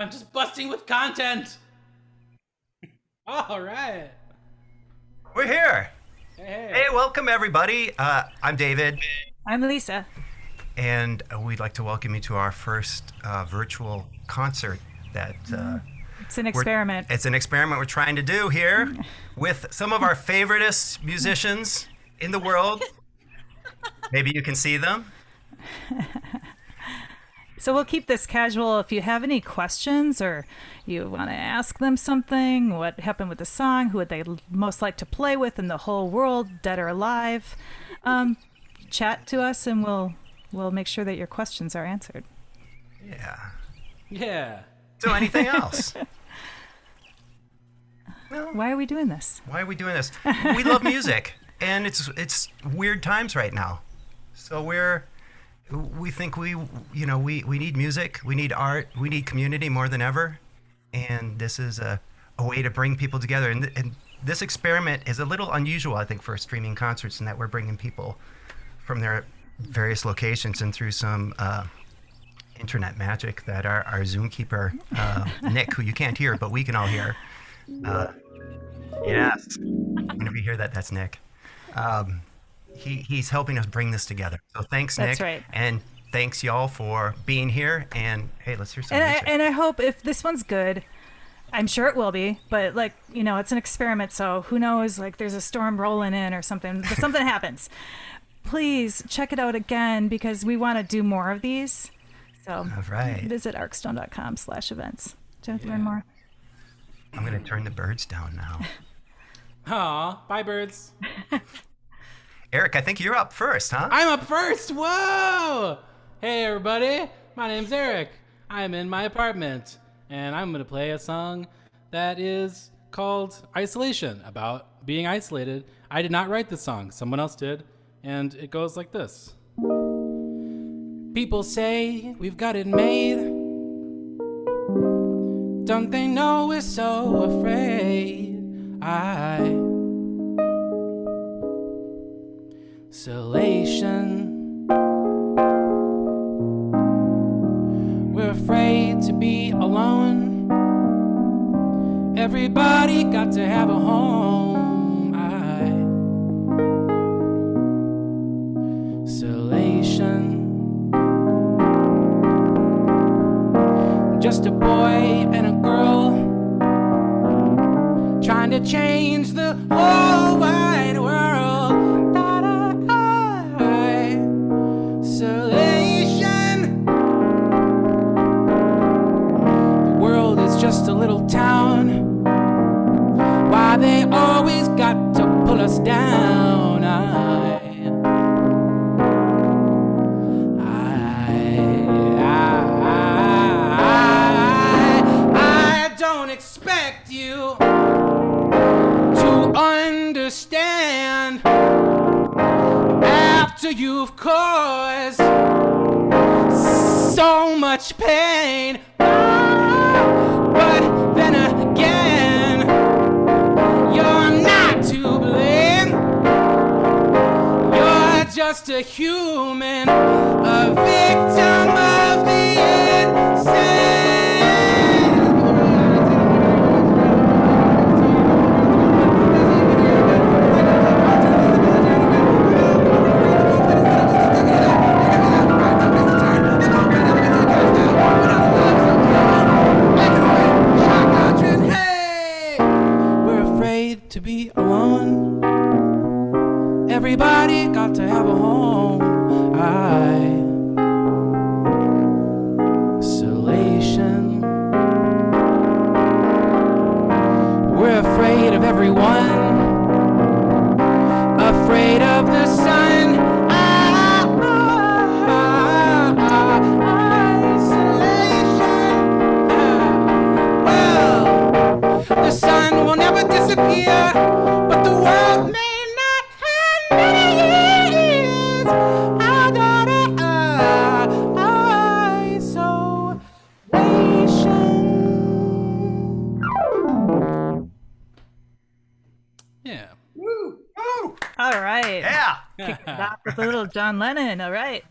I'm just busting with content. All right. We're here. Hey. Hey, welcome everybody. I'm David, I'm Lisa. and we'd like to welcome you to our first virtual concert. That It's an experiment. it's an experiment we're trying to do here with some of our favoriteest musicians in the world. Maybe you can see them. So we'll keep this casual. If you have any questions or you want to ask them something, what happened with the song, who would they most like to play with in the whole world, dead or alive, chat to us and we'll make sure that your questions are answered. Yeah. So anything else? No. Why are we doing this? Why are we doing this? We love music, and it's weird times right now. So we think we need music, we need art, we need community more than ever, and this is a way to bring people together. And this experiment is a little unusual, I think, for streaming concerts, in that we're bringing people from their various locations, and through some internet magic that our Zoom keeper, Nick, who you can't hear but we can all hear. Yes, whenever you hear that, that's Nick. He's helping us bring this together. So thanks, Nick. That's right. And thanks, y'all, for being here. And hey, let's hear some music. And I hope if this one's good, I'm sure it will be, but it's an experiment, so who knows, there's a storm rolling in or something, but something happens. Please check it out again, because we want to do more of these. So All right. visit arcstone.com/events to learn more. I'm going to turn the birds down now. Aw, bye birds. Eric, I think you're up first, huh? I'm up first. Whoa! Hey everybody, my name's Eric. I'm in my apartment, and I'm gonna play a song that is called Isolation, about being isolated. I did not write this song, someone else did, and it goes like this. People say we've got it made. Don't they know we're so afraid? Isolation. We're afraid to be alone. Everybody got to have a home. Isolation. Just a boy and a girl trying to change the whole wide world. Isolation. The world is just a little town. Why they always got to pull us down? I don't expect you to understand after you've caused so much pain. But then again, you're not to blame. You're just a human, a victim of the insane. To be alone. Everybody got to have a home. Isolation. We're afraid of everyone. Afraid of the sun. The sun will never disappear, but the world may not have many years. Isolation. Yeah. Woo! Woo! All right. Yeah! Kick it off with a little John Lennon. All right.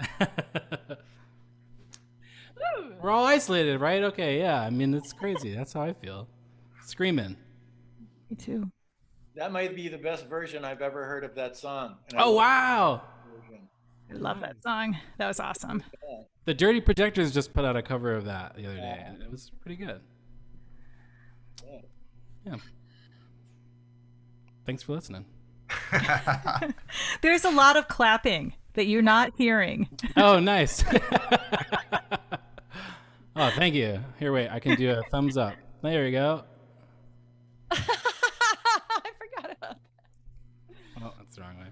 Woo. We're all isolated, right? Okay, yeah. I mean, it's crazy. That's how I feel. Screaming. Me too. That might be the best version I've ever heard of that song. And I Oh, love wow. that version. I love that song. That was awesome. The Dirty Projectors just put out a cover of that the other day, and it was pretty good. Yeah. Yeah. Thanks for listening. There's a lot of clapping that you're not hearing. Oh, nice. Oh, thank you. Here, wait. I can do a thumbs up. There we go. I forgot about that. Oh, that's the wrong way.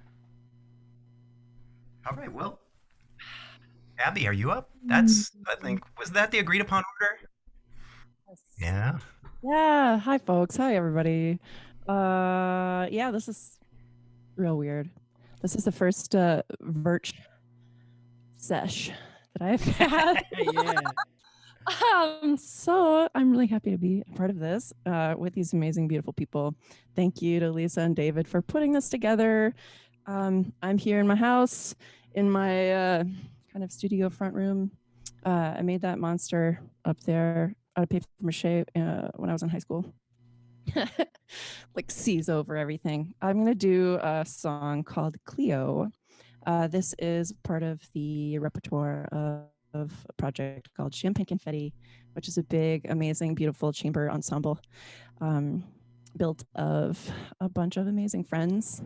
All right, well, Abby, are you up? That's, I think, was that the agreed upon order? Yeah. Yeah. Hi, folks. Hi, everybody. Yeah, this is real weird. This is the first Virch sesh that I've had. Yeah. So I'm really happy to be a part of this with these amazing, beautiful people. Thank you to Lisa and David for putting this together. I'm here in my house, in my kind of studio front room. I made that monster up there out of paper mache when I was in high school. Like sees over everything. I'm going to do a song called Cleo. This is part of the repertoire of a project called Champagne Confetti, which is a big, amazing, beautiful chamber ensemble built of a bunch of amazing friends.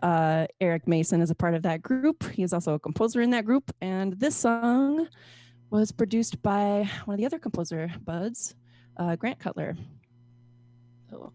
Eric Mayson is a part of that group. He is also a composer in that group. And this song was produced by one of the other composer buds, Grant Cutler. So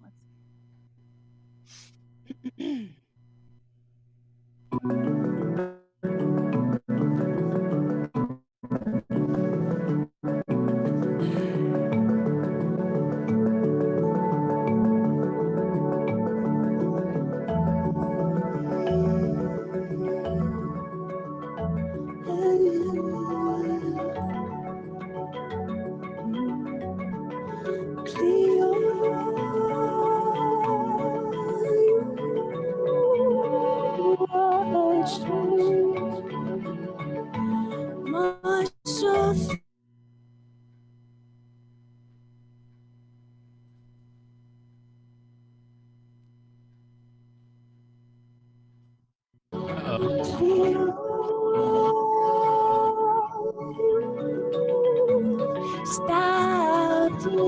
stopped me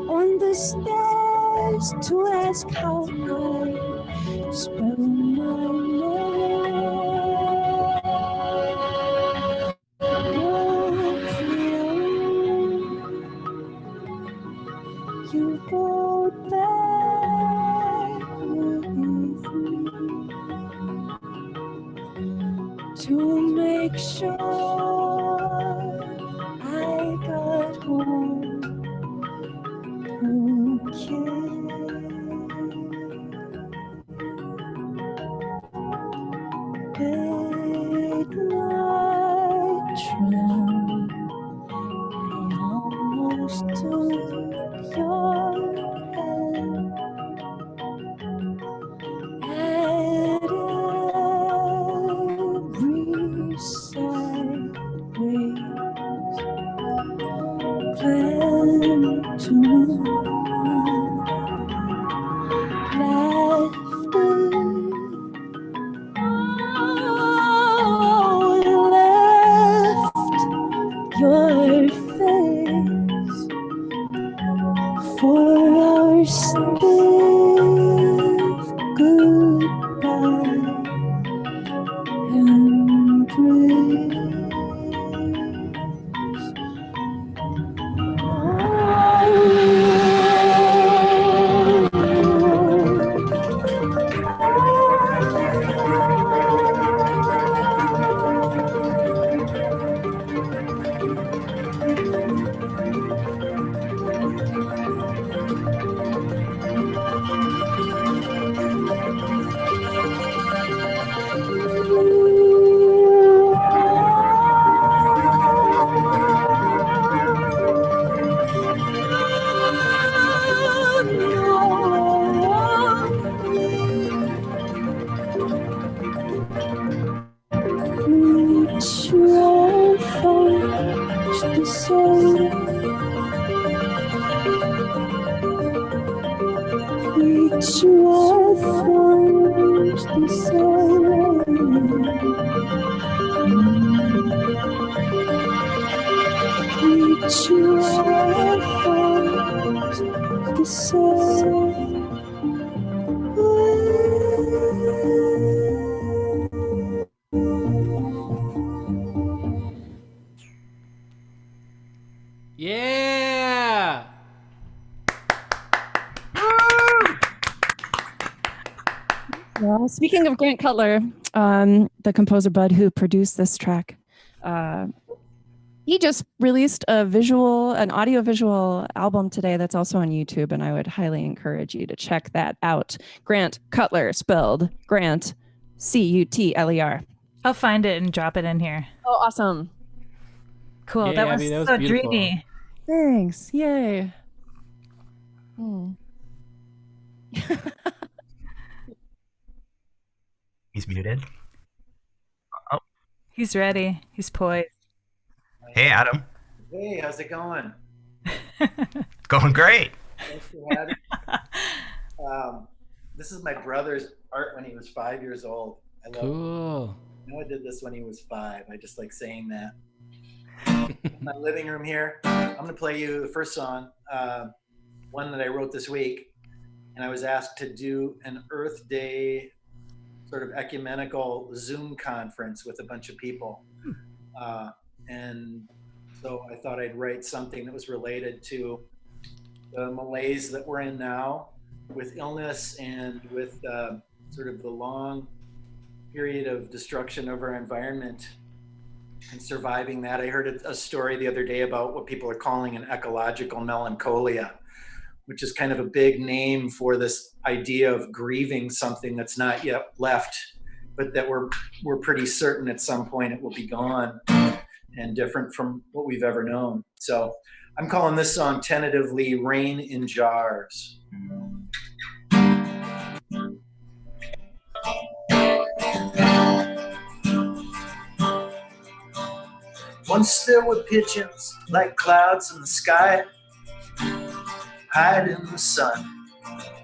on the stairs to ask how I spell my name. You go back with me to make sure I got home okay. Late night tram, I almost took your hand. At every sideways plan to move. Laughter, oh, left your face for our stiff goodbye embrace. you are forced to say. Yeah. Well, speaking of Grant Cutler, the composer Bud who produced this track, he just released an audiovisual album today that's also on YouTube, and I would highly encourage you to check that out. Grant Cutler, spelled Grant, Cutler. I'll find it and drop it in here. Oh, awesome. Cool. Yeah, that was Abby, that was so beautiful. dreamy. Thanks. Yay. He's muted. He's ready. He's poised. Hey, Adam. Hey, how's it going? Going great. Thanks for having me. This is my brother's art when he was 5 years old. I love Cool. it. Noah did this when he was 5. I just like saying that. In my living room here, I'm going to play you the first song, one that I wrote this week. And I was asked to do an Earth Day sort of ecumenical Zoom conference with a bunch of people. And so I thought I'd write something that was related to the malaise that we're in now with illness and with sort of the long period of destruction of our environment and surviving that. I heard a story the other day about what people are calling an ecological melancholia, which is kind of a big name for this idea of grieving something that's not yet left, but that we're pretty certain at some point it will be gone and different from what we've ever known. So I'm calling this song tentatively Rain in Jars. Once there were pigeons like clouds in the sky, hide in the sun,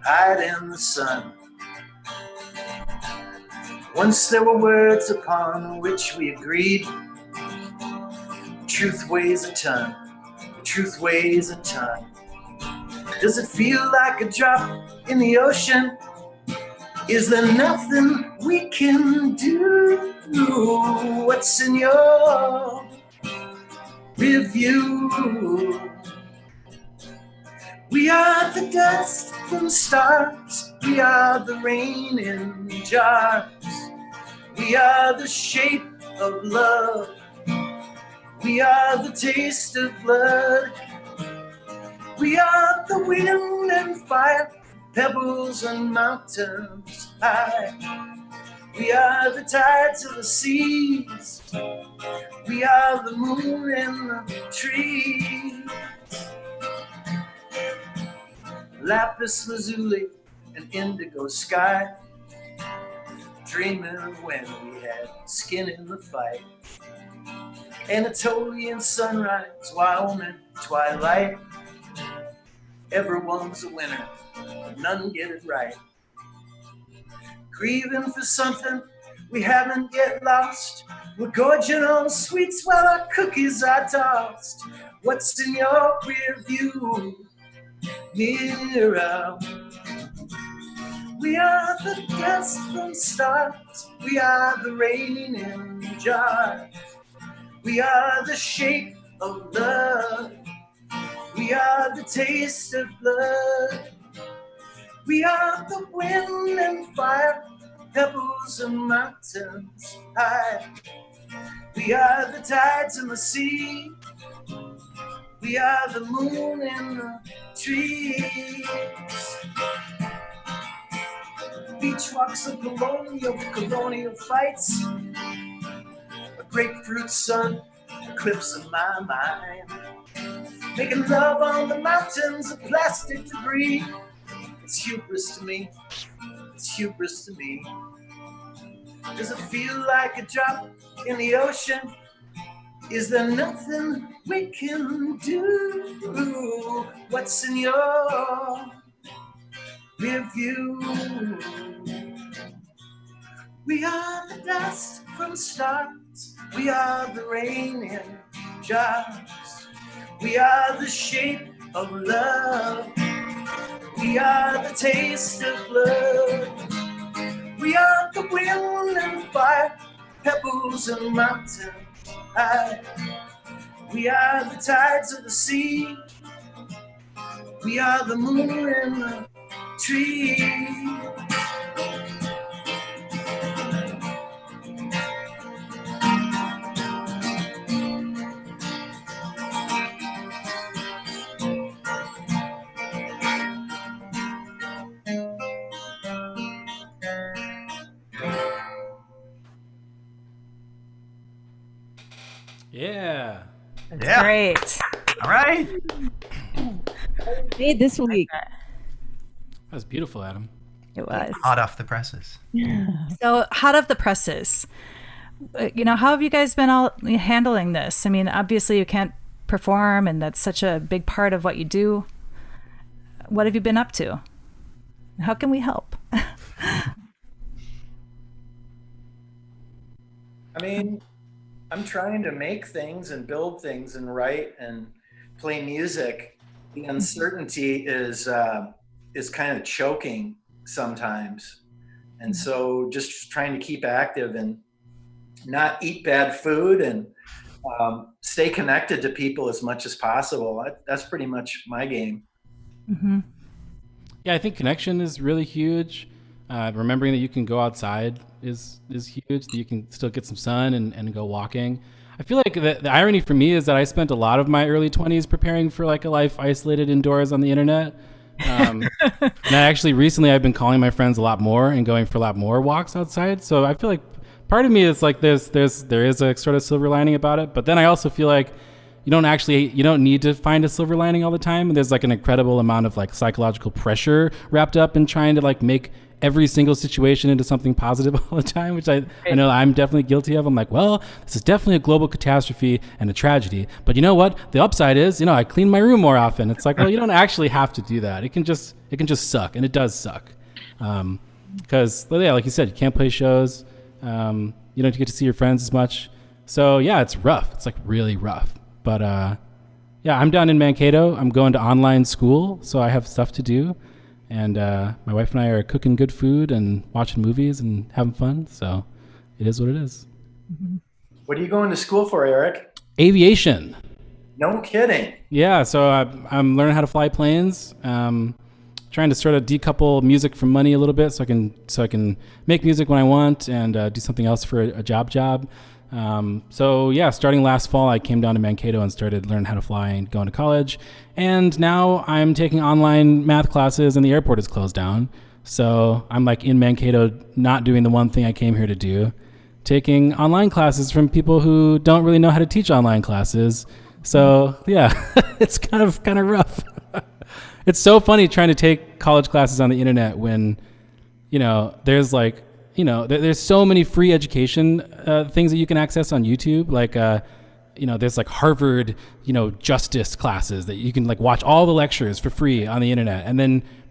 hide in the sun. Once there were words upon which we agreed, truth weighs a ton, truth weighs a ton. Does it feel like a drop in the ocean? Is there nothing we can do? What's in your review? We are the dust from the stars. We are the rain in jars. We are the shape of love. We are the taste of blood. We are the wind and fire, pebbles and mountains high. We are the tides of the seas. We are the moon and the trees. Lapis lazuli and indigo sky, dreaming when we had skin in the fight. Anatolian sunrise, Wyoming twilight. Everyone's a winner, but none get it right. Grieving for something we haven't yet lost. We're gorging on sweets while our cookies are tossed. What's in your rear view mirror? We are the dust from stars. We are the rain in jars. We are the shape of love. We are the taste of blood. We are the wind and fire, pebbles and mountains high. We are the tides in the sea. We are the moon in the trees. Beach walks of colonial fights. A grapefruit sun, eclipse of my mind. Making love on the mountains of plastic debris. It's hubris to me. It's hubris to me. Does it feel like a drop in the ocean? Is there nothing we can do? What's in your review? We are the dust from stars. We are the rain in jars. We are the shape of love. We are the taste of blood. We are the wind and fire, pebbles and mountain high. We are the tides of the sea. We are the moon and the tree. Yeah. That's Yeah. great. All right. Made this week. That was beautiful, Adam. It was. Hot off the presses. So, hot off the presses, how have you guys been all handling this? I mean, obviously you can't perform, and that's such a big part of what you do. What have you been up to? How can we help? I mean, I'm trying to make things and build things and write and play music. The uncertainty is kind of choking sometimes, and so just trying to keep active and not eat bad food and stay connected to people as much as possible. That's pretty much my game. Mm-hmm. Yeah, I think connection is really huge. Remembering that you can go outside is huge, that you can still get some sun and go walking. I feel like the irony for me is that I spent a lot of my early 20s preparing for like a life isolated indoors on the internet. And recently I've been calling my friends a lot more and going for a lot more walks outside. So I feel like part of me is like there is a sort of silver lining about it. But then I also feel like you don't need to find a silver lining all the time. There's like an incredible amount of like psychological pressure wrapped up in trying to like make every single situation into something positive all the time, which I know I'm definitely guilty of. I'm like, well, this is definitely a global catastrophe and a tragedy. But you know what? The upside is, I clean my room more often. It's like, well, you don't actually have to do that. It can just suck, and it does suck. Because like you said, you can't play shows. You don't get to see your friends as much. So yeah, it's rough. It's like really rough. But yeah, I'm down in Mankato. I'm going to online school, so I have stuff to do. And my wife and I are cooking good food and watching movies and having fun. So it is what it is. What are you going to school for, Eric? Aviation. No kidding. Yeah, so I'm learning how to fly planes. Trying to sort of decouple music from money a little bit, so I can make music when I want and do something else for a job. So yeah, starting last fall, I came down to Mankato and started learning how to fly and going to college. And now I'm taking online math classes, and the airport is closed down. So I'm like in Mankato, not doing the one thing I came here to do, taking online classes from people who don't really know how to teach online classes. So yeah, it's kind of rough. It's so funny trying to take college classes on the internet when, there's like, there's so many free education things that you can access on YouTube. Like, there's like Harvard, justice classes that you can like watch all the lectures for free on the internet.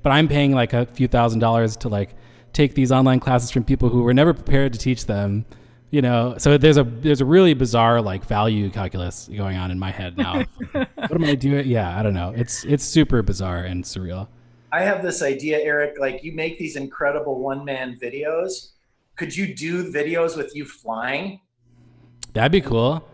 But I'm paying like a few $1,000s to like take these online classes from people who were never prepared to teach them. So there's a really bizarre like value calculus going on in my head now. What am I doing? Yeah, I don't know. It's super bizarre and surreal. I have this idea, Eric, like you make these incredible one-man videos. Could you do videos with you flying? That'd be cool.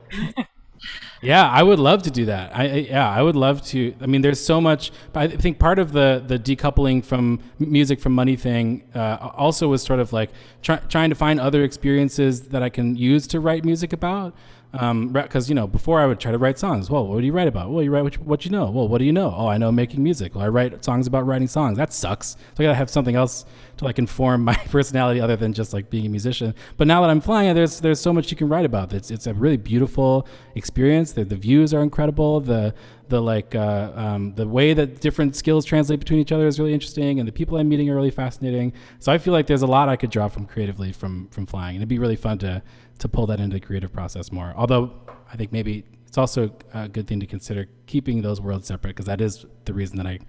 Yeah, I would love to do that. I would love to. I mean, there's so much. But I think part of the decoupling from music from money thing also was sort of like trying to find other experiences that I can use to write music about. Because before I would try to write songs. Well, what do you write about? Well, you write what you know. Well, what do you know? Oh, I know making music. Well, I write songs about writing songs. That sucks. So I gotta have something else to like inform my personality other than just like being a musician. But now that I'm flying, there's so much you can write about. It's a really beautiful experience. The views are incredible. The way that different skills translate between each other is really interesting, and the people I'm meeting are really fascinating. So I feel like there's a lot I could draw from creatively from flying, and it'd be really fun to pull that into the creative process more. Although I think maybe it's also a good thing to consider keeping those worlds separate, because that is the reason that I'm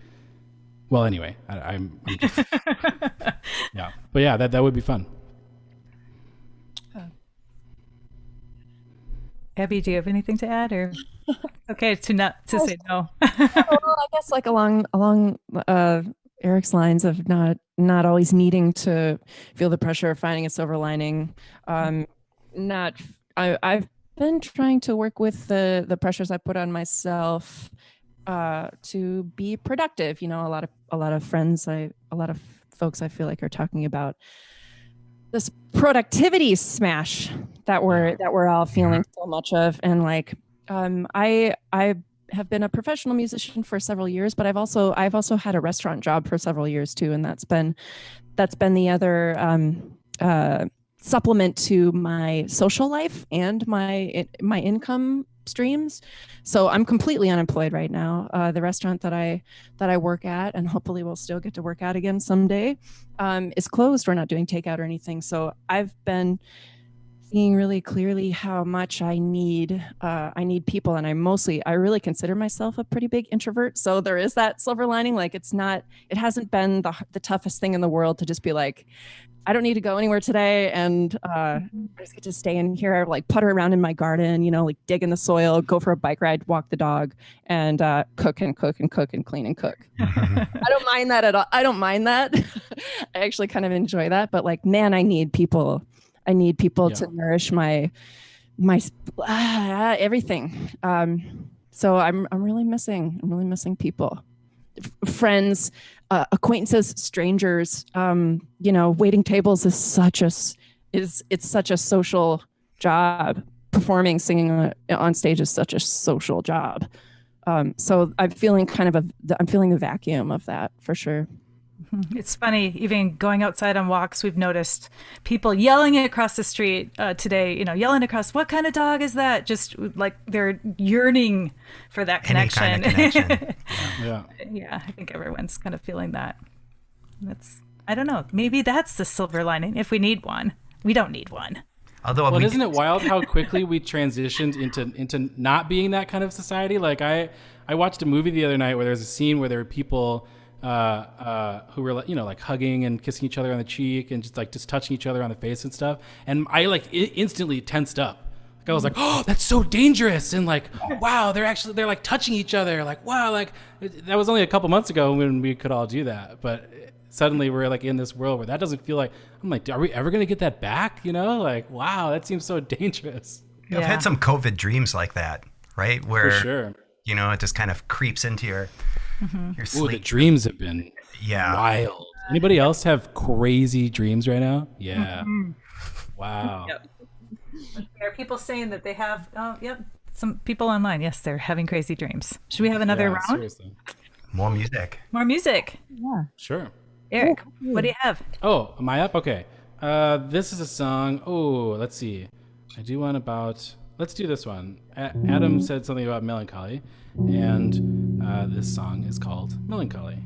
just, yeah. But yeah, that would be fun. Abby, do you have anything to add, or? Okay, to say no. Well, I guess like along Eric's lines of not always needing to feel the pressure of finding a silver lining. Not I've been trying to work with the pressures I put on myself to be productive. You know, a lot of friends, a lot of folks I feel like are talking about this productivity smash that we're all feeling so much of, and like I have been a professional musician for several years, but I've also had a restaurant job for several years too, and that's been the other supplement to my social life and my income streams. So I'm completely unemployed right now. The restaurant that I work at, and hopefully we'll still get to work at again someday, is closed. We're not doing takeout or anything. So I've been seeing really clearly how much I need people, and I really consider myself a pretty big introvert. So there is that silver lining. Like it hasn't been the toughest thing in the world to just be like, I don't need to go anywhere today, and I just get to stay in here, like putter around in my garden, you know, like dig in the soil, go for a bike ride, walk the dog, and cook and clean and cook. I don't mind that at all. I don't mind that. I actually kind of enjoy that. But like, man, I need people. To nourish my everything. So I'm really missing people, friends, acquaintances, strangers. You know, waiting tables is such a social job. Performing, singing on stage is such a social job. So I'm feeling the vacuum of that for sure. It's funny, even going outside on walks, we've noticed people yelling across the street today, you know, yelling across, what kind of dog is that? Just like they're yearning for that connection. Any kind of connection. Yeah, I think everyone's kind of feeling that. I don't know, maybe that's the silver lining. If we need one, we don't need one. Although, isn't it wild how quickly we transitioned into not being that kind of society? Like I watched a movie the other night where there's a scene where there were people who were, you know, like hugging and kissing each other on the cheek and just touching each other on the face and stuff. And I like instantly tensed up. Like I was like, oh, that's so dangerous. And like, wow, they're like touching each other. Like, wow, like that was only a couple months ago when we could all do that. But suddenly we're like in this world where that doesn't feel like, I'm like, are we ever going to get that back? You know, like, wow, that seems so dangerous. Yeah. I've had some COVID dreams like that, right? Where, for sure, you know, it just kind of creeps into your sleep. Ooh, the dreams have been wild. Anybody else have crazy dreams right now? Yeah. Wow. Yep. There are people saying that they have, some people online, yes, they're having crazy dreams. Should we have another round? Seriously. More music. Yeah. Sure. Eric, what do you have? Oh, am I up? Okay. This is a song. Oh, let's see. I do one about, let's do this one. Adam said something about melancholy, and this song is called Melancholy.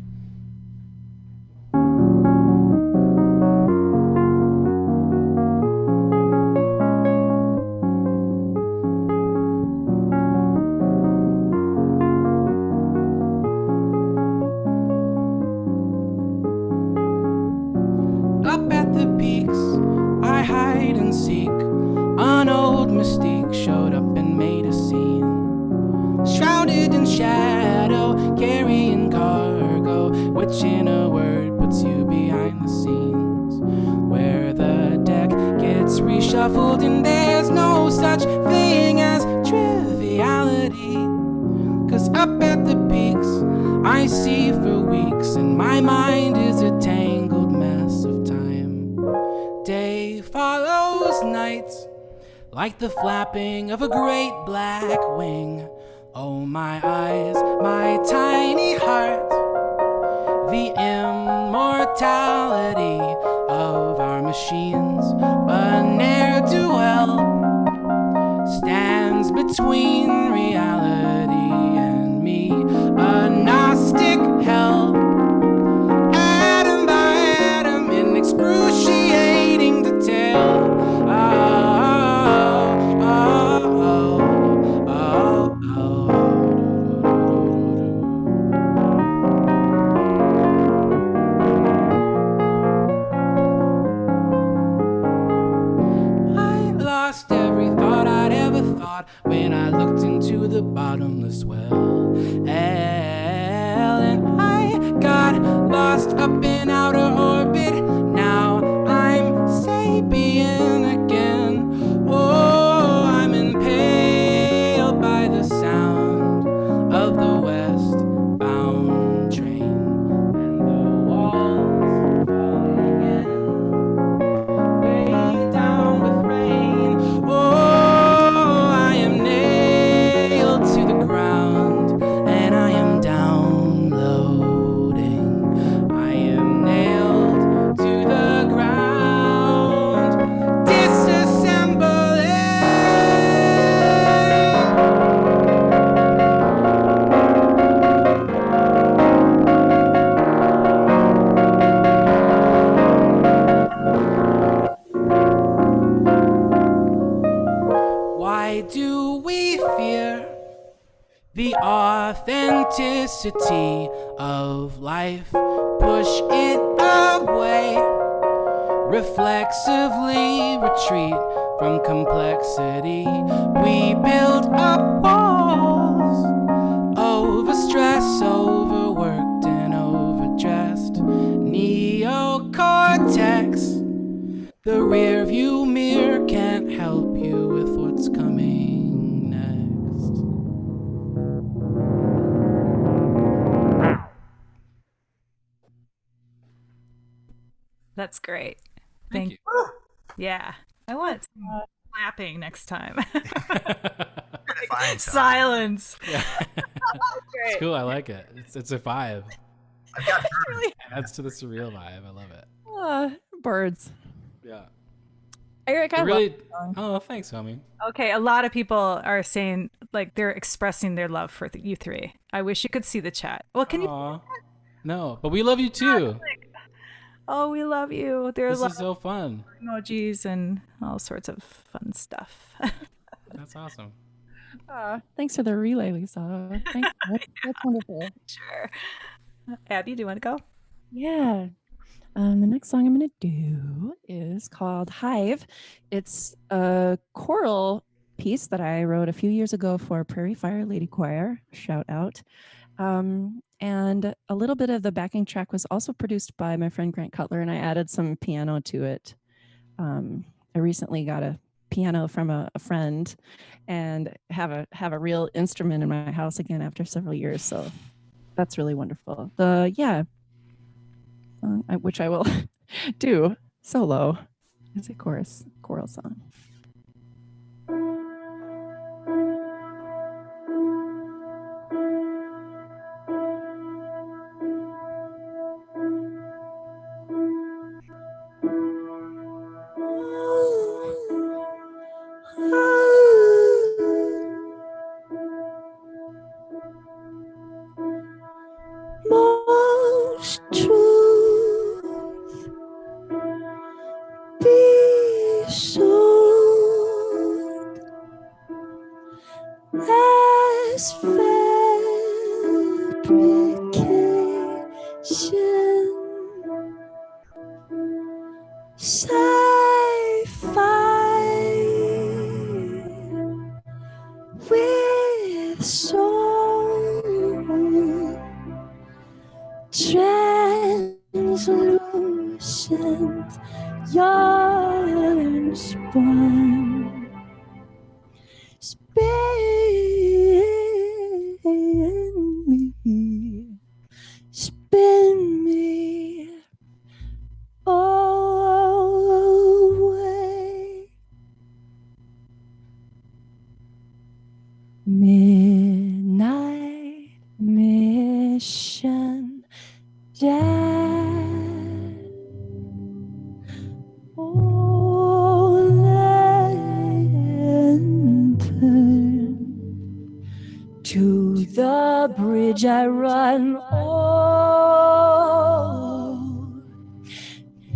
Up at the peaks, I hide and seek. An old mystique showed up and made a scene. Shrouded in shadow, carrying cargo, which in a word puts you behind the scenes, where the deck gets reshuffled and there's no such thing as triviality. 'Cause up at the peaks, I see for weeks, and my mind is a tangled mess of time. Day follows night, like the flapping of a great black wing. Oh, my eyes, my tiny heart, the immortality of our machines. A ne'er-do-well stands between reality and me, a Gnostic hell, atom by atom, in excruciating detail. swell. And I got lost up in outer orbit. Now I'm sapien again. Oh, I'm impaled by the sound of the westbound train, and the walls falling in, weighed down with rain. Oh, I am nailed to the ground, and I am downloading. I am nailed to the ground, disassembling. Why do we fear the authenticity of life? Push it away, reflexively retreat from complexity. We build up walls, overstressed, overworked, and overdressed. Neocortex, the rear view mirror can't help you with what's coming next. That's great. Thank you. Yeah. I want some clapping next time. Fine, Silence. Yeah. It's cool. I like it. It's a vibe. I've got Really? Adds to the surreal vibe. I love it. Birds. Yeah. Eric, I It really. love that song. Oh, thanks, homie. Okay, a lot of people are saying, like, they're expressing their love for you three. I wish you could see the chat. Well, can you? Aw. No, but we love you too. Oh, we love you. There's This is so fun. emojis and all sorts of fun stuff. That's awesome. Thanks for the relay, Lisa. Thanks. That's wonderful. Sure. Abby, do you want to go? Yeah. The next song I'm going to do is called Hive. It's a choral piece that I wrote a few years ago for Prairie Fire Lady Choir. Shout out. And a little bit of the backing track was also produced by my friend Grant Cutler, and I added some piano to it. I recently got a piano from a friend and have a real instrument in my house again after several years. So that's really wonderful. Which I will do solo as a choral song. Most truth be sold as fabrication, sci-fi with soul, translucent yarn spun, spin me away. Midnight mission dead. Oh, lantern, to the bridge I run. Oh,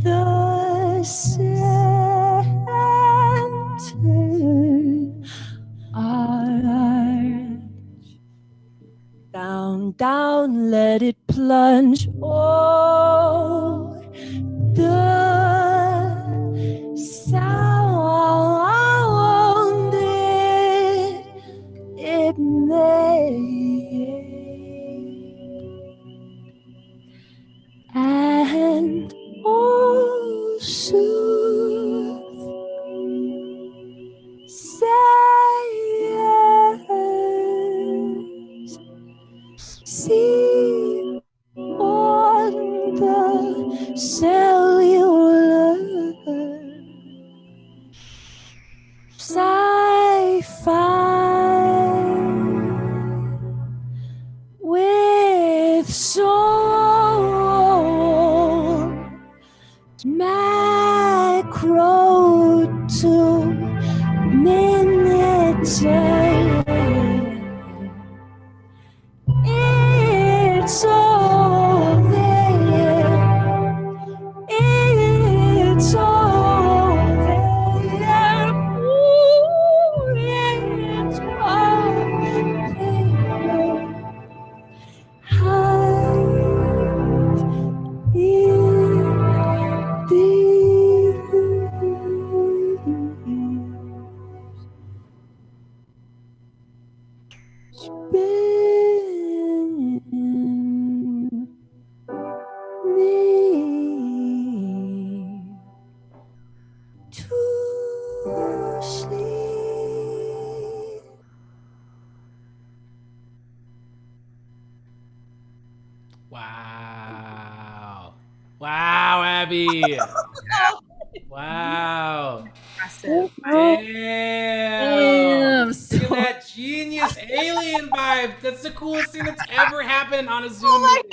the center arch. Down, down, let it plunge. Oh, the sound it made. Wow. Wow, Abby. Wow. Impressive. Damn. Look So at that genius alien vibe. That's the coolest thing that's ever happened on a Zoom meeting.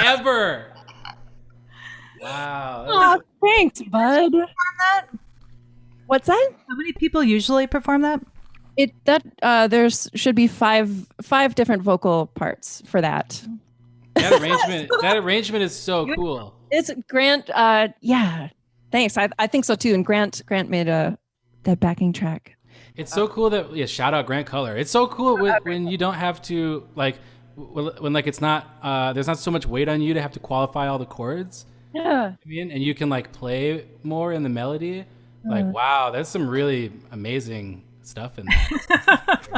Ever. Wow. oh, thanks, bud. What's that? How many people usually perform that? There's should be five different vocal parts for that. That arrangement is so cool. It's Grant. Yeah, thanks. I think so too. And Grant made that backing track. It's so cool that shout out Grant Color. It's so cool when you don't have to when it's not there's not so much weight on you to have to qualify all the chords. Yeah. I mean, and you can like play more in the melody. Like wow, there's some really amazing stuff in that.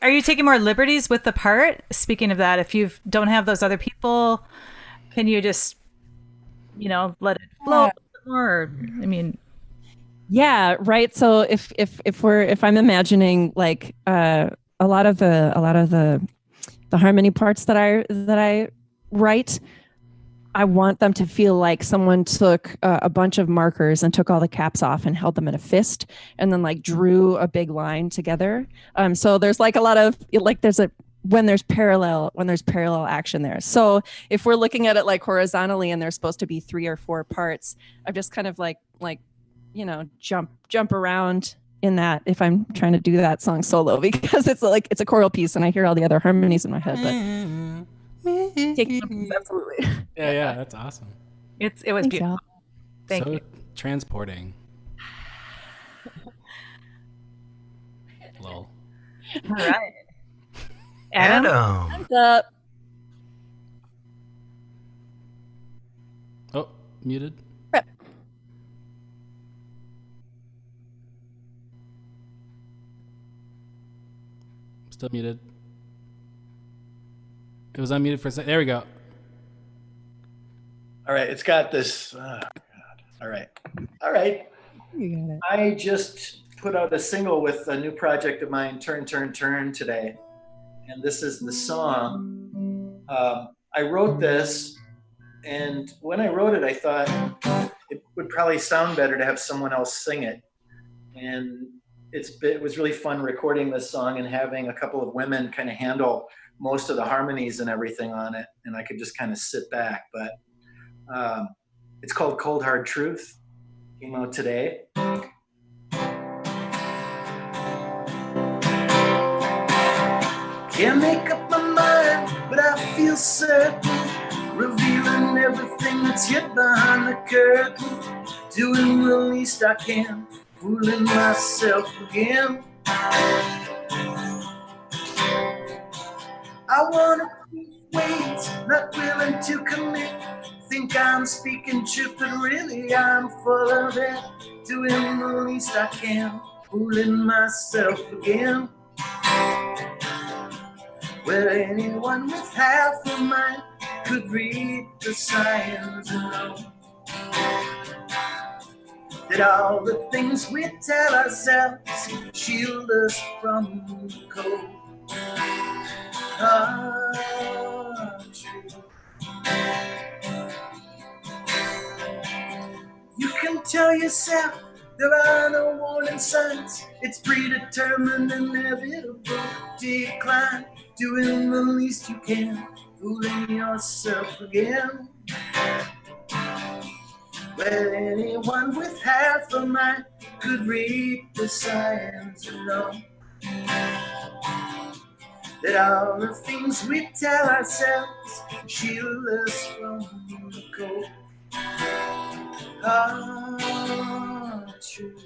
Are you taking more liberties with the part? Speaking of that, if you don't have those other people, can you just let it flow a bit more? I mean, yeah, right. So if I'm imagining like a lot of the harmony parts that I write, I want them to feel like someone took a bunch of markers and took all the caps off and held them in a fist and then like drew a big line together. So there's like a lot of like when there's parallel action there. So if we're looking at it like horizontally and there's supposed to be 3 or 4 parts, I'm just kind of like jump around in that if I'm trying to do that song solo, because it's a choral piece and I hear all the other harmonies in my head, but absolutely. Yeah, that's awesome. it was beautiful. Thank so you. Transporting. Lol. All right. Adam. What's up? Oh, muted. Still muted. It was unmuted for a second. There we go. All right, it's got this. Oh, God. All right. You got it. I just put out a single with a new project of mine, Turn, Turn, Turn, today. And this is the song. I wrote this, and when I wrote it, I thought it would probably sound better to have someone else sing it. And it was really fun recording this song and having a couple of women kind of handle most of the harmonies and everything on it. And I could just kind of sit back. But it's called Cold Hard Truth. Came out today. Can't make up my mind, but I feel certain, revealing everything that's hid behind the curtain, doing the least I can, fooling myself again. I wanna wait, not willing to commit, think I'm speaking truth, but really I'm full of it, doing the least I can, fooling myself again. Well, anyone with half a mind could read the signs and know that all the things we tell ourselves shield us from the cold. True. You can tell yourself there are no warning signs. It's predetermined, inevitable decline. Doing the least you can, fooling yourself again. Well, anyone with half a mind could read the signs and know that all the things we tell ourselves shield us from the cold. True.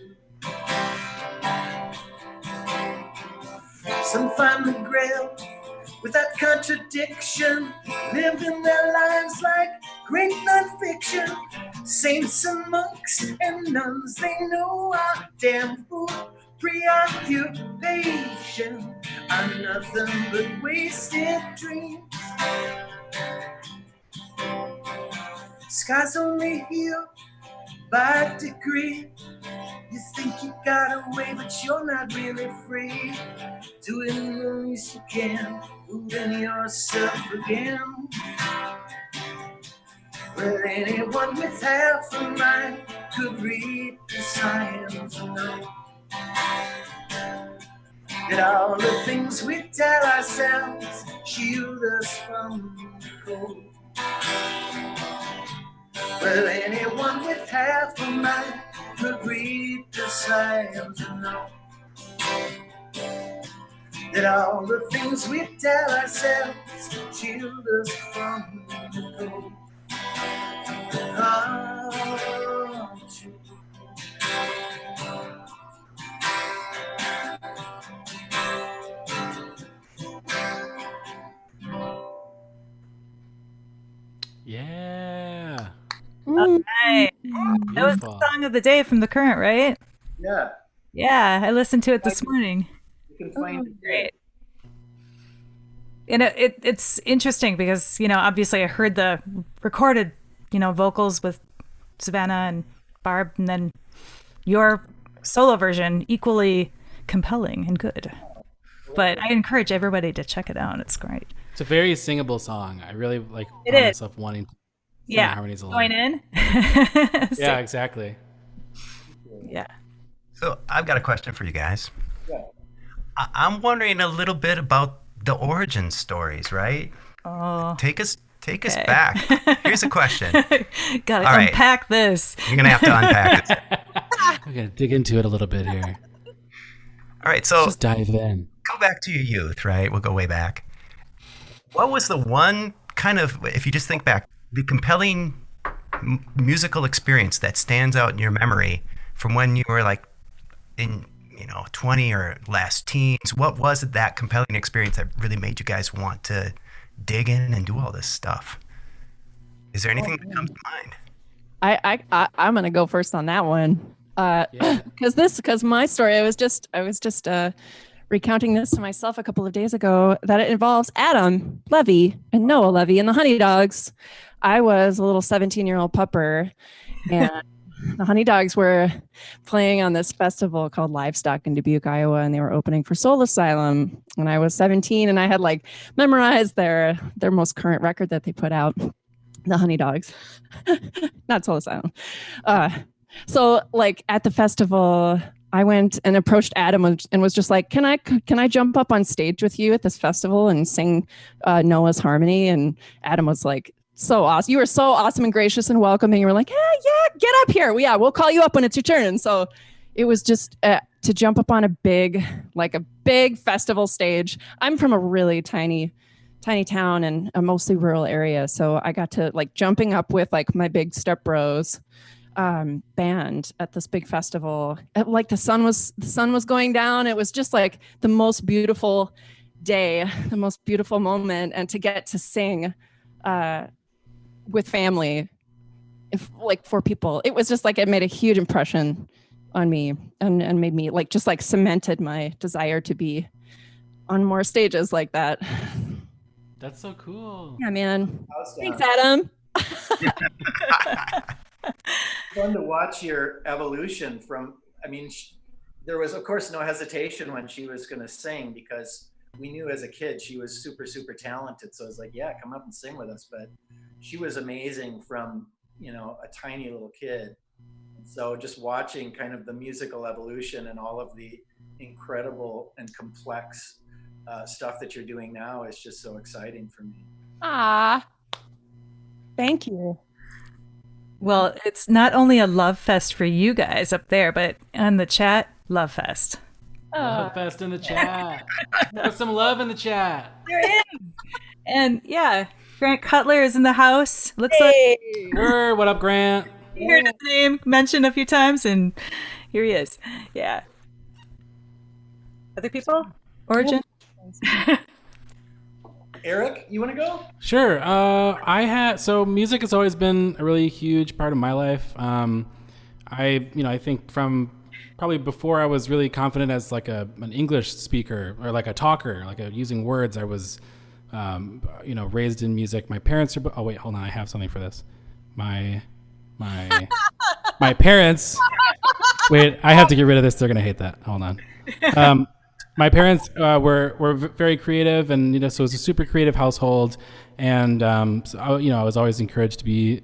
Some find the grail without contradiction, living their lives like great nonfiction. Saints and monks and nuns, they know our damn fool preoccupation are nothing but wasted dreams. Skies only heal by a degree. You think you got away, but you're not really free. Doing the least you can, fooling yourself again. Well, anyone with half a mind could read the signs and know that all the things we tell ourselves shield us from the cold. Well, anyone with half a mind could read the signs and know that all the things we tell ourselves shield us from the cold. Aren't you? Yeah. Right. That was the Beautiful. song of the day from The Current, right? Yeah, Yeah, I listened to it this morning. you can find it. Great. And it's interesting because, obviously I heard the recorded, vocals with Savannah and Barb, and then your solo version equally compelling and good. But I encourage everybody to check it out. It's great. It's a very singable song. I really like It found is. myself wanting to sing Yeah. harmonies along. Join in. Yeah, exactly. Yeah. So I've got a question for you guys. Yeah. I'm wondering a little bit about the origin stories, right? Oh, Take us Okay. back. Here's a question. gotta All right. unpack this. You're gonna have to unpack this. We're gonna dig into it a little bit here. All right, so Let's just dive in. go back to your youth, right? We'll go way back. What was the one kind of, if you just think back, the compelling musical experience that stands out in your memory from when you were like in 20 or last teens? What was it, that compelling experience that really made you guys want to dig in and do all this stuff? Is there anything that comes to mind? I'm gonna go first on that one. Yeah. Because my story, I was just recounting this to myself a couple of days ago, that it involves Adam Levy and Noah Levy and the Honey Dogs. I was a little 17-year-old pupper, and the Honey Dogs were playing on this festival called Livestock in Dubuque, Iowa, and they were opening for Soul Asylum. And I was 17, and I had memorized their most current record that they put out, the Honey Dogs, not Soul Asylum. So at the festival, I went and approached Adam and was just like, can I jump up on stage with you at this festival and sing Noah's Harmony? And Adam was like, so awesome. You were so awesome and gracious and welcoming. You were like, yeah, get up here. We'll call you up when it's your turn. And so it was just to jump up on a big festival stage. I'm from a really tiny town and a mostly rural area. So I got to jumping up with my big step bros band at this big festival. The sun was going down. It was just the most beautiful day, the most beautiful moment, and to get to sing with family, for people, it was just it made a huge impression on me and made me cemented my desire to be on more stages like that. That's so cool. Yeah, man. Awesome. Thanks, Adam. Fun to watch your evolution from, there was of course no hesitation when she was going to sing, because we knew as a kid she was super, super talented. So I was like, yeah, come up and sing with us. But she was amazing from, a tiny little kid. So just watching kind of the musical evolution and all of the incredible and complex stuff that you're doing now is just so exciting for me. Ah, thank you. Well, it's not only a love fest for you guys up there, but on the chat, love fest. Love fest in the chat. Put some love in the chat. There is. And yeah, Grant Cutler is in the house. Looks Word, what up, Grant? you heard his name mentioned a few times, and here he is. Yeah. Other people? Origin? Eric, you want to go? Sure. So music has always been a really huge part of my life. I think from probably before I was really confident as an English speaker or a talker, using words, I was, raised in music. My parents are, oh wait, hold on. I have something for this. My parents, wait, I have to get rid of this. They're going to hate that. Hold on. my parents were very creative, and so it was a super creative household, and so I was always encouraged to be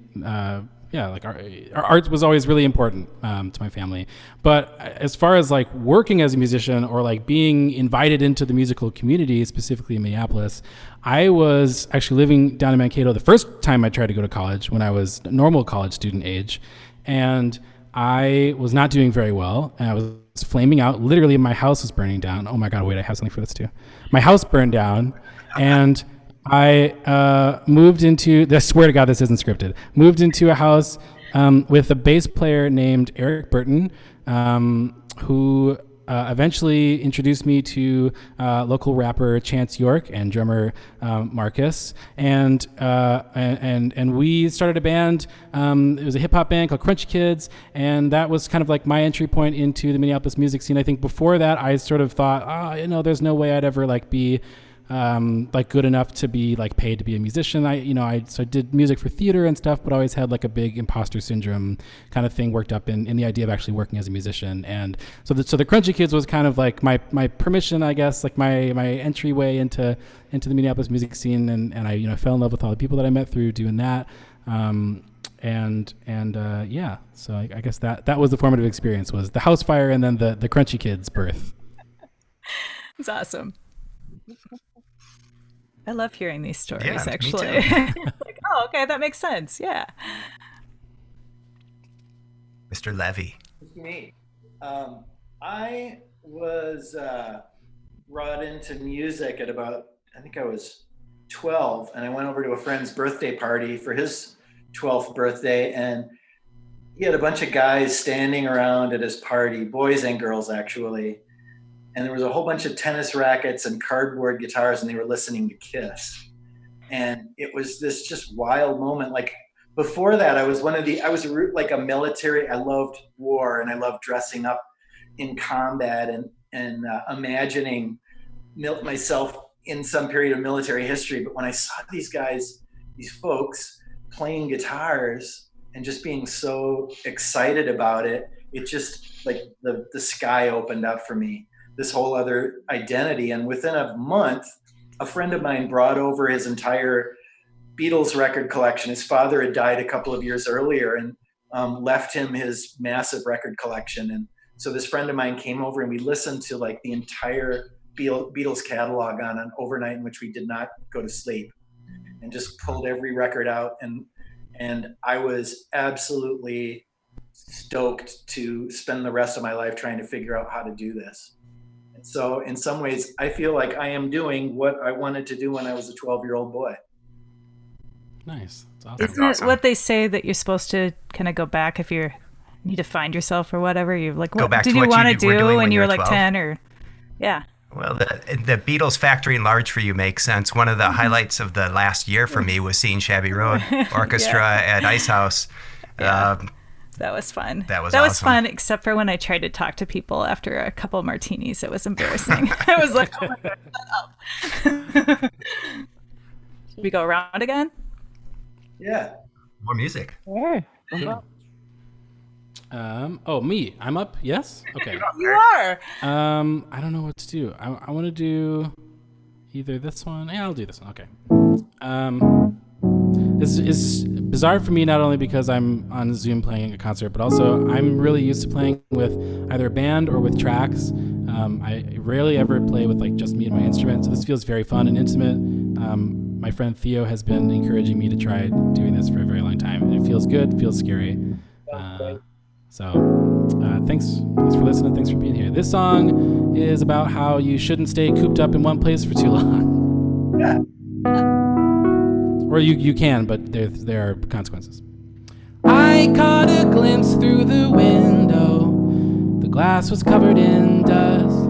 like our art was always really important to my family. But as far as like working as a musician or like being invited into the musical community, specifically in Minneapolis, I was actually living down in Mankato the first time I tried to go to college when I was normal college student age, and I was not doing very well, and I was flaming out. Literally, my house was burning down. Oh my God, wait, I have something for this too. My house burned down, and I moved into, I swear to God, this isn't scripted, moved into a house with a bass player named Eric Burton, who eventually introduced me to local rapper Chance York and drummer Marcus, and we started a band. It was a hip hop band called Crunchy Kids, and that was kind of like my entry point into the Minneapolis music scene. I think before that, I sort of thought, there's no way I'd ever like be like good enough to be like paid to be a musician. I did music for theater and stuff, but always had like a big imposter syndrome kind of thing worked up in the idea of actually working as a musician. And so the Crunchy Kids was kind of like my permission, I guess, like my entryway into the Minneapolis music scene. And I fell in love with all the people that I met through doing that. So I guess that was the formative experience, was the house fire and then the Crunchy Kids birth. It's awesome. I love hearing these stories, Yeah, actually. me too. Like, oh, okay, that makes sense. Yeah. Mr. Levy. Me. I was brought into music at about, I think I was 12, and I went over to a friend's birthday party for his 12th birthday, and he had a bunch of guys standing around at his party, boys and girls actually. And there was a whole bunch of tennis rackets and cardboard guitars, and they were listening to Kiss. And it was this just wild moment. Like before that, I was like a military. I loved war, and I loved dressing up in combat and imagining myself in some period of military history. But when I saw these guys, these folks playing guitars and just being so excited about it, it just like the sky opened up for me. This whole other identity. And within a month, a friend of mine brought over his entire Beatles record collection. His father had died a couple of years earlier and left him his massive record collection. And so this friend of mine came over and we listened to like the entire Beatles catalog on an overnight in which we did not go to sleep, and just pulled every record out. And I was absolutely stoked to spend the rest of my life trying to figure out how to do this. So in some ways, I feel like I am doing what I wanted to do when I was a 12-year-old boy. Nice. That's awesome. Isn't it what they say that you're supposed to kind of go back if you need to find yourself or whatever? You're like, what did you want to do when you were like 12? 10 or, yeah. Well, the Beatles factory enlarged for you makes sense. One of the highlights of the last year for me was seeing Shabby Road Orchestra at Ice House. Yeah. That was fun. That was fun, except for when I tried to talk to people after a couple martinis. It was embarrassing. I was like, oh my God, shut up. Should we go around again? Yeah. More music. Sure. Me. I'm up. Yes. Okay. You are. I don't know what to do. I want to do either this one. Yeah, I'll do this one. Okay. This is bizarre for me, not only because I'm on Zoom playing a concert, but also I'm really used to playing with either a band or with tracks. I rarely ever play with like just me and my instrument, so this feels very fun and intimate. My friend Theo has been encouraging me to try doing this for a very long time. It feels good, feels scary. Thanks for listening, thanks for being here. This song is about how you shouldn't stay cooped up in one place for too long. Yeah. Or you can, but there are consequences. I caught a glimpse through the window. The glass was covered in dust.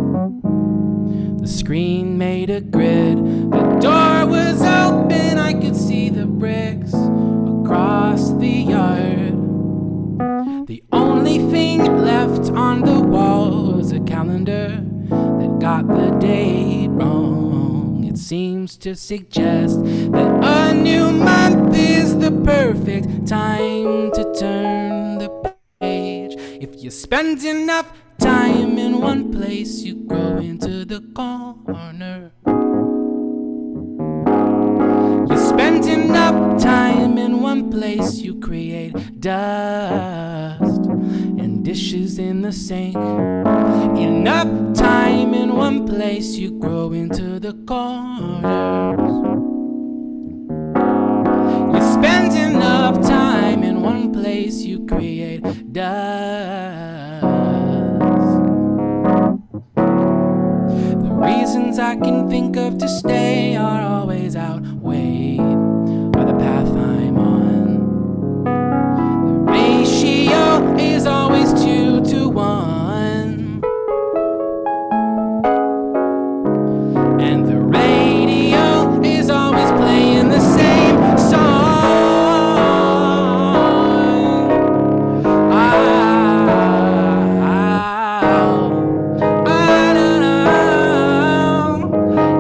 The screen made a grid. The door was open. I could see the bricks across the yard. The only thing left on the wall was a calendar that got the date wrong. It seems to suggest that a new month is the perfect time to turn the page. If you spend enough time in one place, you grow into the corner. You spend enough time in one place, you create dust and dishes in the sink. Enough time in one place, you grow into the corners. You spend enough time in one place, you create dust. The reasons I can think of to stay are always outweighed by the path I'm on. The ratio is always 2 to 1. And the radio is always playing the same song.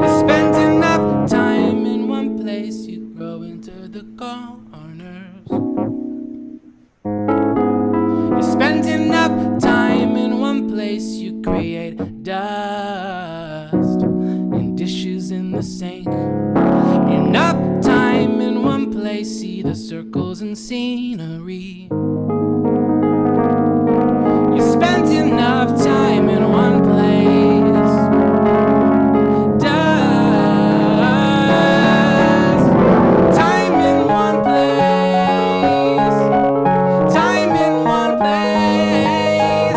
You spend enough time in one place, you grow into the corners. You spend enough time in one place, you create dust and dishes in the sink. Enough time in one place, see the circles and scenery. You spent enough time in one place. Dust. Time in one place. Time in one place.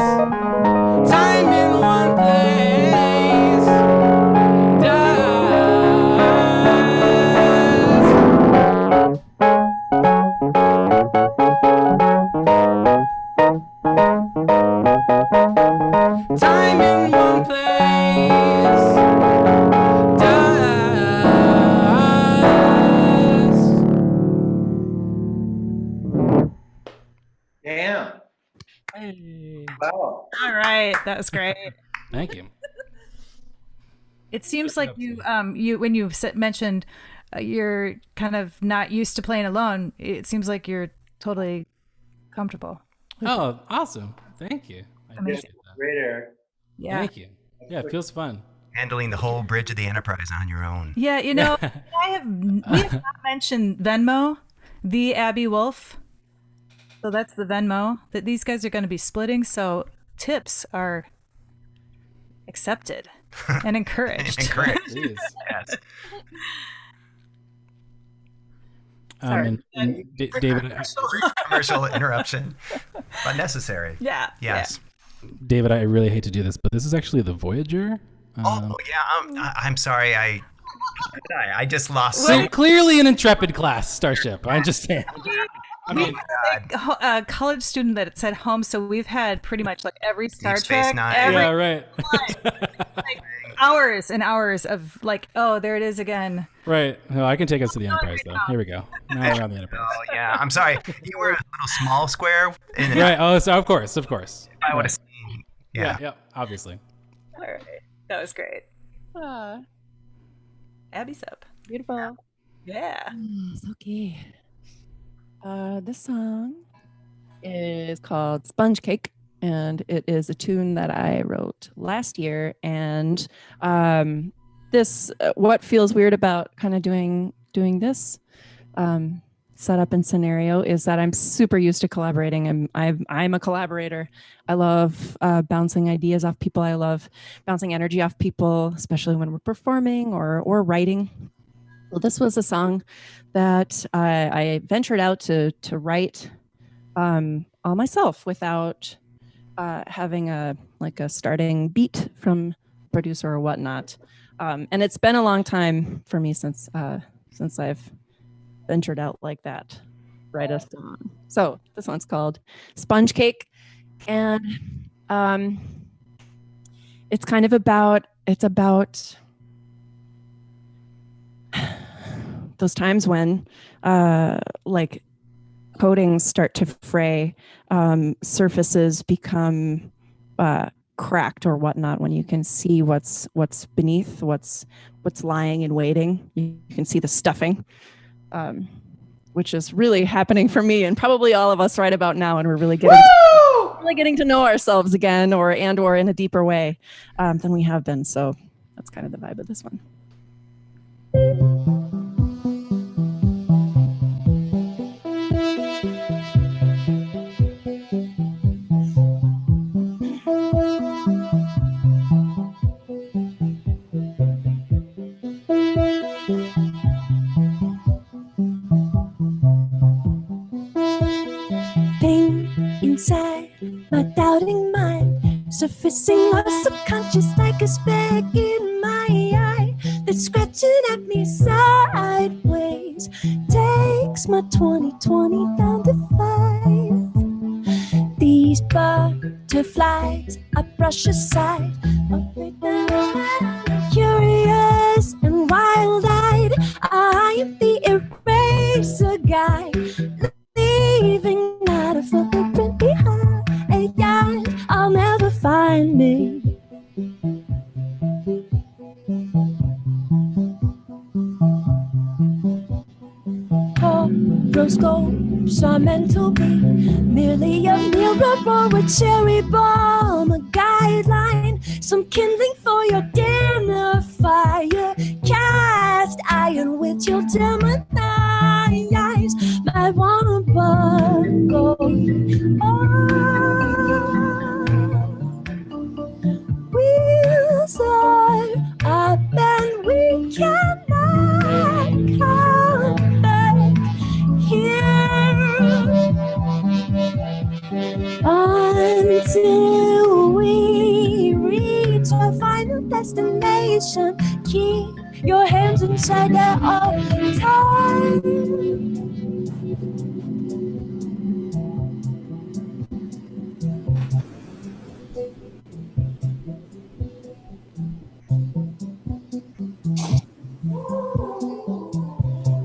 Time in one place. Time in one place. Dust. Damn. Hey. Wow. All right, that was great. Thank you. It seems like you when you mentioned you're kind of not used to playing alone. It seems like you're totally comfortable. Oh, awesome. Thank you. I appreciate that. Great, Eric. Yeah. Thank you. Yeah, it feels fun. Handling the whole bridge of the Enterprise on your own. Yeah, we have not mentioned Venmo, the Abby Wolf. So that's the Venmo that these guys are going to be splitting. So tips are accepted and encouraged. Encouraged. Jeez. Yes. Sorry. And David, Brief commercial interruption, but necessary. Yeah. Yes. David, I really hate to do this, but this is actually the Voyager. Oh yeah. I'm sorry. I just lost. So clearly an Intrepid class starship. I understand. I mean, A college student that said home, so we've had pretty much like every Star Deep Space Trek, Nine. yeah, right. like hours and hours of like, oh, there it is again. Right. No, I can take us to the Enterprise, though. Here we go. Now we're on the Enterprise. Oh yeah. I'm sorry. You were a little small square. And Right. Oh, so of course. I would have seen. Yeah. Yeah. Obviously. All right, that was great. Abby's up. Beautiful. Yeah. It's okay. This song is called Sponge Cake, and it is a tune that I wrote last year. And this, what feels weird about kind of doing this setup and scenario is that I'm super used to collaborating. I'm a collaborator. I love bouncing ideas off people. I love bouncing energy off people, especially when we're performing or writing. Well, this was a song that I ventured out to write all myself without having a starting beat from producer or whatnot. And it's been a long time for me since I've ventured out like that, write a song. So this one's called Sponge Cake, and it's kind of about those times when like coatings start to fray, surfaces become cracked or whatnot, when you can see what's beneath, what's lying and waiting. You can see the stuffing, which is really happening for me and probably all of us right about now, and we're really getting to know ourselves again, or in a deeper way than we have been. So That's kind of the vibe of this one. Pain inside my doubting mind, surfacing or subconscious like a speck in my eye that's scratching at me sideways. Takes my 2020 down to 5. These butterflies I brush aside. Curious and wild-eyed, I am the eraser guy, leaving not a footprint behind. I'll never find me. Horoscopes are meant to be merely a mirror or a cherry bomb, a guideline, some kindling for your dinner fire. Cast iron with your Gemini eyes. Might wanna buckle. Wheels are up and we cannot come back here until we reach our final destination. Keep your hands inside at all times.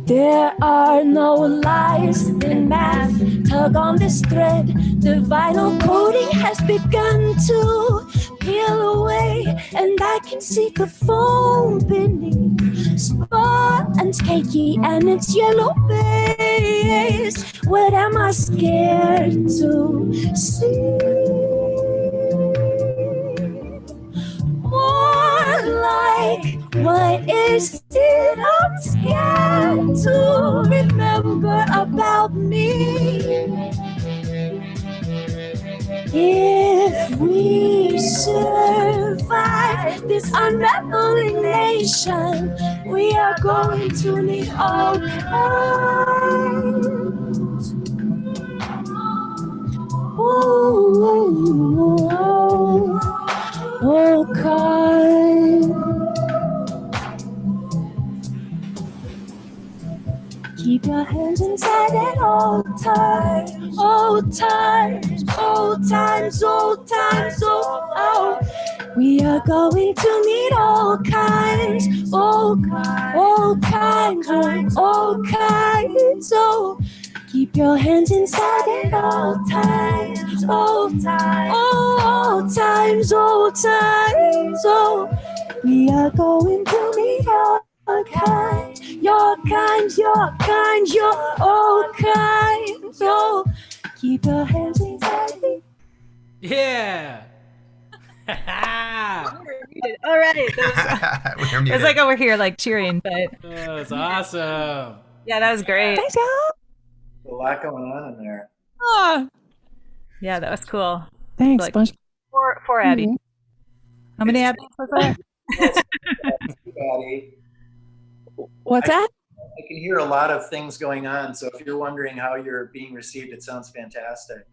There are no lies in math. Tug on this thread. The vinyl coating has begun to peel away, and I can see the foam beneath. Sponge cakey and it's yellow base. What am I scared to see? More like, what is it I'm scared to remember about me? If we survive this unraveling nation, we are going to need all kinds. All kinds. Keep your hands inside at all times, old times, old times, old times, oh. We are going to need all kinds, all kinds, all kinds, oh. Keep your hands inside at all times, all times, all times, all times, oh. We are going to need all kind, your kind, your kind, your all kinds. Oh, keep your hands inside me. Yeah. All right. We're It was muted. like over here, like cheering, but That was awesome. yeah, that was great. Thanks, y'all. A lot going on in there. Ah, Yeah, that was cool. thanks, Like- bunch. Four Abby. How many Abby was there? Patty. What's that? I can hear a lot of things going on. So if you're wondering how you're being received, it sounds fantastic.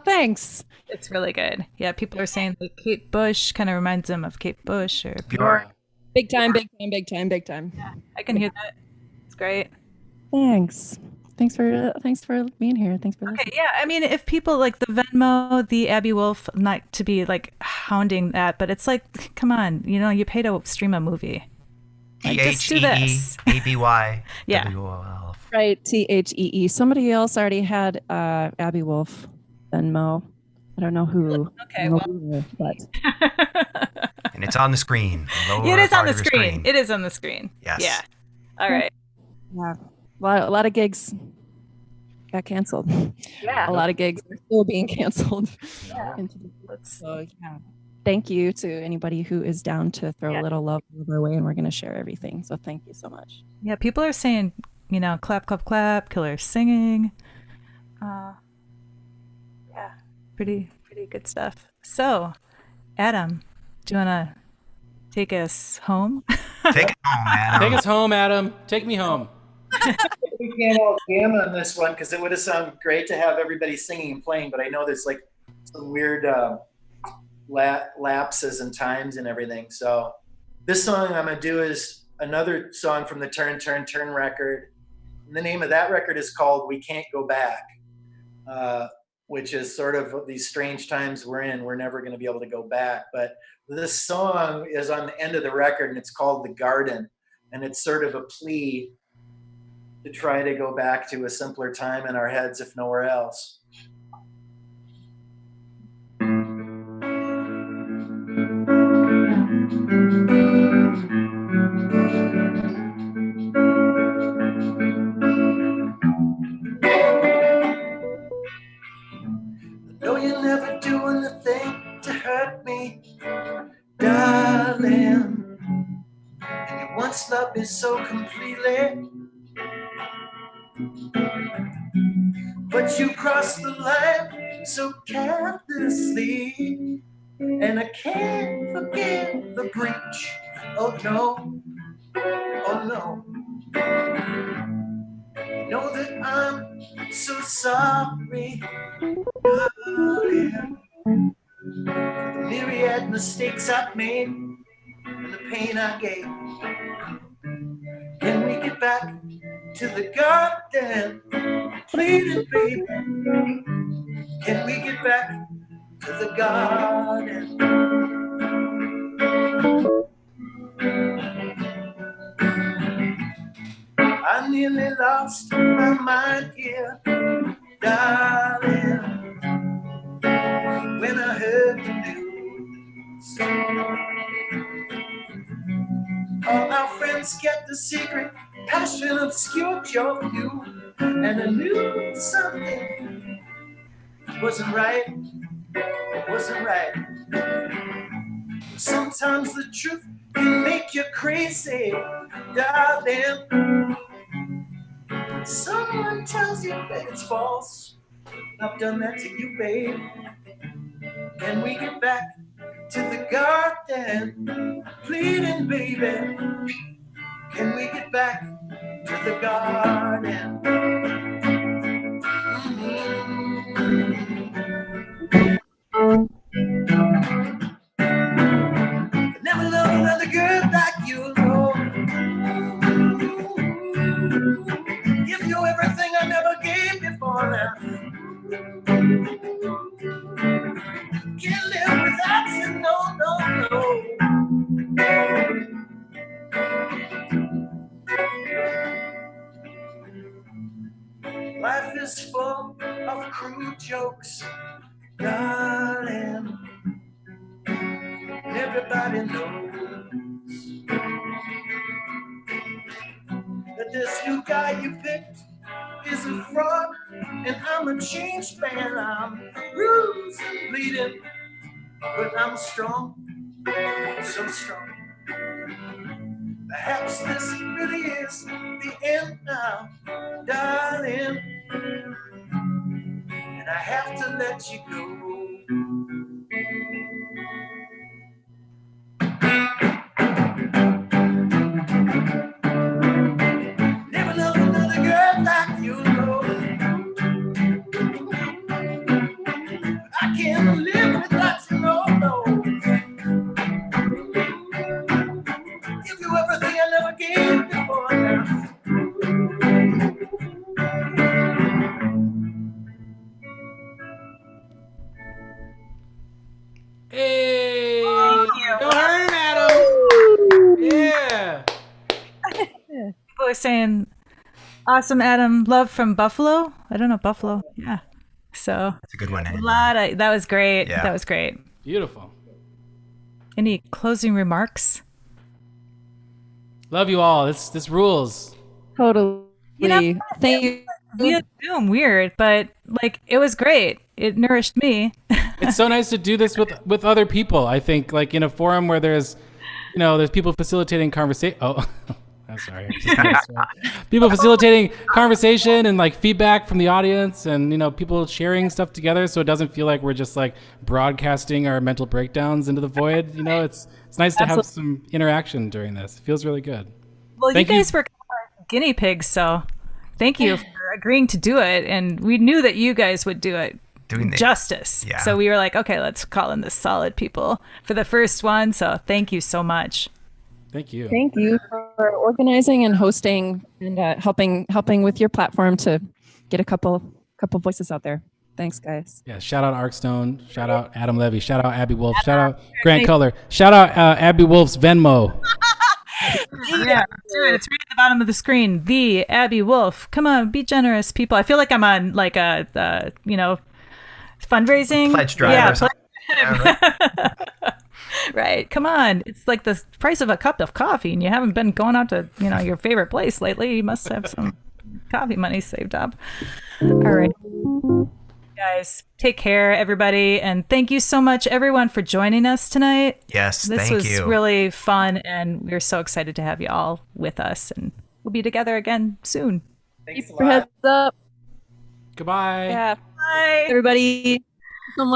Thanks. It's really good. Yeah, people are saying like Kate Bush kind of reminds them of Kate Bush or Bjork. Big time, big time, big time, big time. I can hear that. It's great. Thanks. Thanks for being here. Thanks for listening. Okay, yeah. I mean, if people like the Venmo, the Abby Wolf, not to be like hounding that, but it's like, come on, you pay to stream a movie. Like, just do this. TheEABY. Yeah. WOL. Right, THEE. Somebody else already had Abby Wolf, Venmo. I don't know who. Okay, well. But And it's on the screen. It is on the screen. It is on the screen. Yes. Yeah. All right. yeah, a lot of gigs got canceled. Yeah. A lot of gigs are still being canceled. Yeah. So yeah, thank you to anybody who is down to throw a little love our way, and we're going to share everything. So thank you so much. Yeah, people are saying, clap, clap, clap, killer singing. Yeah, pretty good stuff. So, Adam, do you want to take us home? Take it home, Adam. Take us home, Adam. Take me home. We can't all jam on this one because it would have sounded great to have everybody singing and playing, but I know there's like some weird lapses and times and everything. So this song I'm gonna do is another song from the Turn Turn Turn record. And the name of that record is called "We Can't Go Back," which is sort of these strange times we're in. We're never going to be able to go back. But this song is on the end of the record, and it's called "The Garden," and it's sort of a plea to try to go back to a simpler time in our heads, if nowhere else. I know you're never doing a thing to hurt me, darling. And you once loved me so completely, but you crossed the line so carelessly, and I can't forget the breach. Oh no, oh no. You know that I'm so sorry, darling, for the myriad mistakes I've made and the pain I gave. Can we get back to the garden, please, baby? Can we get back to the garden? I nearly lost my mind here, darling, when I heard the news. All our friends kept the secret, passion obscured your view, and I knew something wasn't right, wasn't right. Sometimes the truth can make you crazy, darling. Someone tells you that it's false. I've done that to you, babe. Can we get back to the garden, pleading, baby? Can we get back to the garden? Never loved another girl like you, no. Give you everything I never gave before now. Can't live without you, no, no, no. Life is full of crude jokes, darling. Everybody knows that this new guy you picked is a fraud, and I'm a changed man. I'm bruised and bleeding, but I'm strong, so strong. Perhaps this really is the end now, darling, and I have to let you go. Never loved another girl like you, know. I can't live without you, no, no. Give you everything I never gave before now. Hey! Go hurt him, Adam! Yeah! People are saying, awesome, Adam. Love from Buffalo. I don't know, Buffalo. Yeah. So, That's a good one. that was great. Yeah. That was great. Beautiful. Any closing remarks? Love you all. This rules. Totally. You know, Thank you. We are doing weird, but like it was great. it nourished me. It's so nice to do this with other people. I think like in a forum where there's people facilitating conversation. Oh, I'm sorry. People facilitating conversation and like feedback from the audience, and people sharing stuff together, so it doesn't feel like we're just like broadcasting our mental breakdowns into the void. It's nice to have some interaction during this. It feels really good. Well, you guys were guinea pigs, so thank you for agreeing to do it, and we knew that you guys would do it justice. Yeah. So we were like, okay, let's call in the solid people for the first one. So thank you so much. Thank you. Thank you for organizing and hosting and helping with your platform to get a couple voices out there. Thanks, guys. Yeah, shout out Arkstone. Shout out Adam Levy. Shout out Abby Wolf. Shout out Grant Color. Shout out Abby Wolf's Venmo. Yeah, do it. It's right at the bottom of the screen. The Abby Wolf. Come on, be generous, people. I feel like I'm on like a fundraising pledge drive. Yeah, or something. Right. Come on. It's like the price of a cup of coffee, and you haven't been going out to your favorite place lately. You must have some coffee money saved up. All right. Guys, take care, everybody, and thank you so much, everyone, for joining us tonight. Yes, this thank was you. really fun, and we're so excited to have you all with us, and we'll be together again soon. Thanks a Keep your lot. heads up. Goodbye. Yeah. Bye, Everybody.